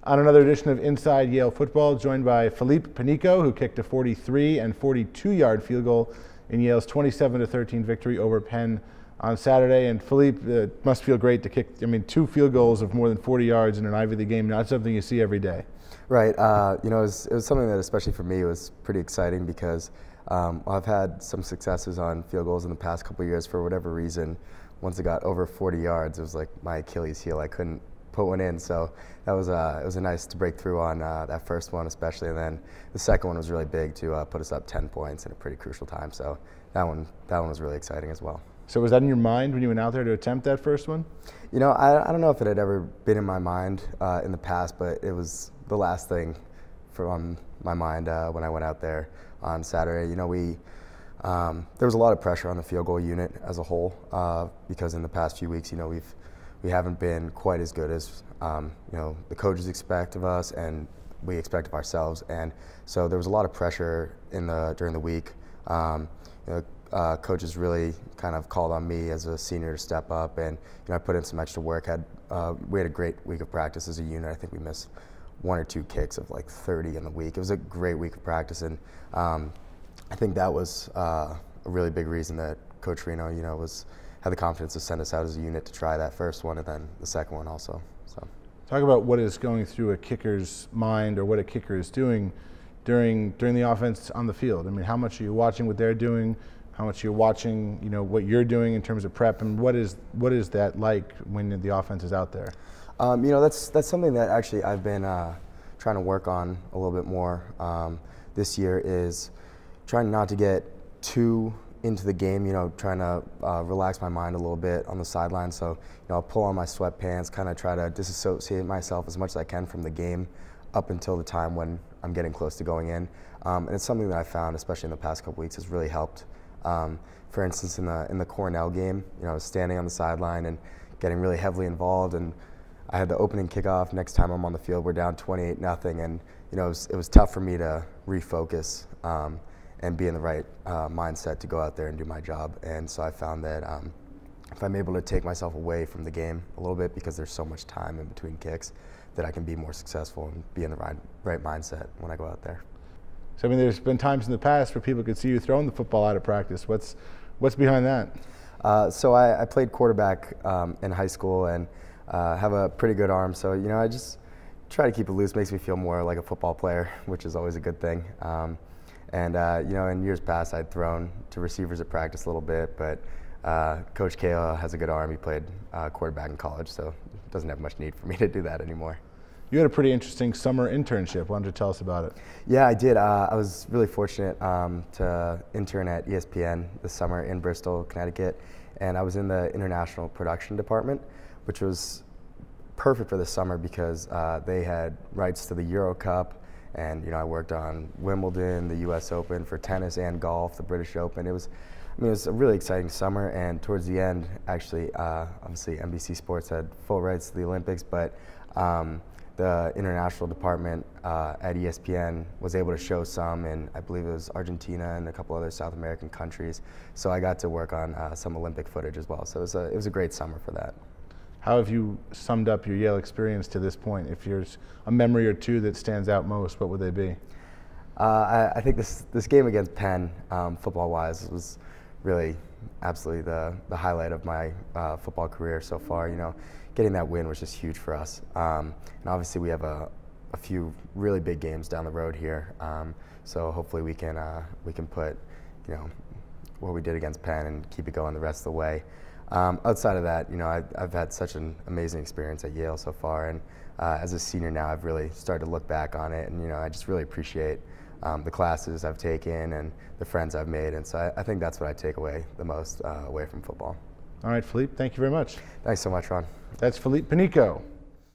On another edition of Inside Yale Football, joined by Philippe Panico, who kicked a 43 and 42-yard field goal in Yale's 27-13 victory over Penn on Saturday. And Philippe, it must feel great to kick, two field goals of more than 40 yards in an Ivy League game. Not something you see every day. Right. It was something that, especially for me, was pretty exciting because I've had some successes on field goals in the past couple of years. For whatever reason, once it got over 40 yards, it was like my Achilles heel. I couldn't put one in, so that was it was nice to break through on that first one especially, and then the second one was really big to put us up 10 points in a pretty crucial time. So that one was really exciting as well. So was that in your mind when you went out there to attempt that first one? You know, I don't know if it had ever been in my mind in the past, but it was the last thing from my mind when I went out there on Saturday. You know, there was a lot of pressure on the field goal unit as a whole because in the past few weeks, you know, we haven't been quite as good as the coaches expect of us and we expect of ourselves, and so there was a lot of pressure during the week. Coaches really kind of called on me as a senior to step up, and I put in some extra work. We had a great week of practice as a unit. I think we missed one or two kicks of like 30 in the week. It was a great week of practice, and I think that was a really big reason that Coach Reno, had the confidence to send us out as a unit to try that first one and then the second one also. So, talk about what is going through a kicker's mind or what a kicker is doing during the offense on the field. I mean, how much are you watching what they're doing? How much are you watching, what you're doing in terms of prep, and what is that like when the offense is out there? That's something that actually I've been trying to work on a little bit more this year, is trying not to get too into the game, trying to relax my mind a little bit on the sideline. So, I'll pull on my sweatpants, kind of try to disassociate myself as much as I can from the game up until the time when I'm getting close to going in. And it's something that I found, especially in the past couple weeks, has really helped. For instance, in the Cornell game, I was standing on the sideline and getting really heavily involved, and I had the opening kickoff. Next time I'm on the field, we're down 28-0, and it was tough for me to refocus and be in the right mindset to go out there and do my job. And so I found that if I'm able to take myself away from the game a little bit, because there's so much time in between kicks, that I can be more successful and be in the right mindset when I go out there. So there's been times in the past where people could see you throwing the football out of practice. What's behind that? So I played quarterback in high school and have a pretty good arm. So I just try to keep it loose. Makes me feel more like a football player, which is always a good thing. In years past, I'd thrown to receivers at practice a little bit, but Coach Cahill has a good arm. He played quarterback in college, so doesn't have much need for me to do that anymore. You had a pretty interesting summer internship. Why don't you tell us about it? Yeah, I did. I was really fortunate to intern at ESPN this summer in Bristol, Connecticut, and I was in the international production department, which was perfect for this summer because they had rights to the Euro Cup, and I worked on Wimbledon, the U.S. Open for tennis and golf, the British Open. It was a really exciting summer, and towards the end, actually, obviously NBC Sports had full rights to the Olympics, but the international department at ESPN was able to show some, and I believe it was Argentina and a couple other South American countries. So I got to work on some Olympic footage as well. So it was a great summer for that. How have you summed up your Yale experience to this point? If there's a memory or two that stands out most, what would they be? I think this game against Penn, football-wise, was really absolutely the highlight of my football career so far. Getting that win was just huge for us. And obviously we have a few really big games down the road here. So hopefully we can put what we did against Penn and keep it going the rest of the way. Outside of that, I've had such an amazing experience at Yale so far, and as a senior now, I've really started to look back on it, and I just really appreciate the classes I've taken and the friends I've made, and so I think that's what I take away the most away from football. All right, Philippe, thank you very much. Thanks so much, Ron. That's Philippe Panico.